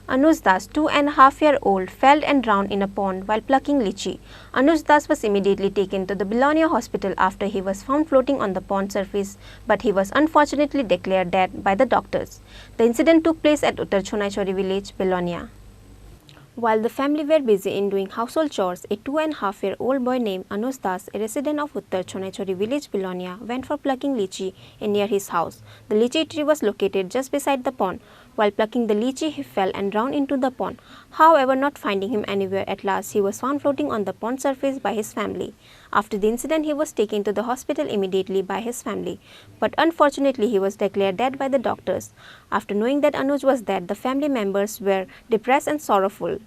Anuj Das, 2.5-year-old, fell and drowned in a pond while plucking lychee. Anuj Das was immediately taken to the Belonia hospital after he was found floating on the pond surface, but he was unfortunately declared dead by the doctors. The incident took place at Uttar Chonaichori village, Belonia. While the family were busy in doing household chores, a 2.5-year-old boy named Anuj Das, a resident of Uttar Chonaichori village, Belonia, went for plucking lychee near his house. The lychee tree was located just beside the pond. While plucking the lychee, he fell and drowned into the pond. However, not finding him anywhere, at last he was found floating on the pond surface by his family. After the incident, he was taken to the hospital immediately by his family, but unfortunately he was declared dead by the doctors. After knowing that Anuj was dead, the family members were depressed and sorrowful.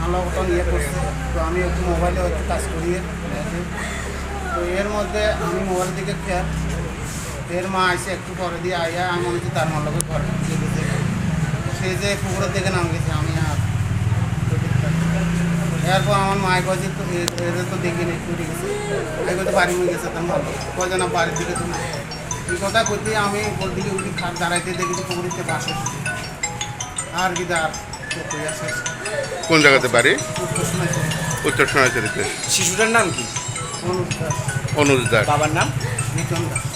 আলোকন ইয়ে করছে তো আমি একটু মোবাইলে একটু কাজ করি তো এর মধ্যে আমি মোবাইল দিকে খেয়াল এর মা আসে একটু পরে দিয়ে আইয়া আমি মনে হচ্ছে তার মালকে ঘরে গেছে সে যে পুকুরের দিকে নাম গেছে আমি আর এরপর আমার মায়ের কাছে এদের তো দেখিনি একটু গেছে এই কথা বাড়ি হয়ে গেছে তার ভালো কয় না বাড়ির দিকে তো না এই কথা করতে আমি ওর দিকে উঠি খাট দাঁড়াইতে দেখেছি পুকুরিতে বাসে আর কি আর কোন জায়গাতে বাড়ি? উত্তর সোনাইছড়িতে। শিশুটার নাম কি? অনুজ দাস। বাবার নাম?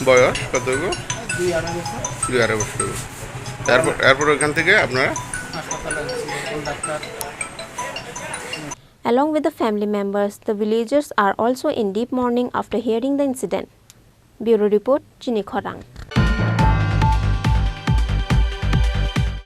বয়স কত? 2.5 বছর। এরপর ওখান থেকে আপনারা Along with the family members, the villagers are also in deep mourning after hearing the incident. Bureau Report, Chini, Khorang.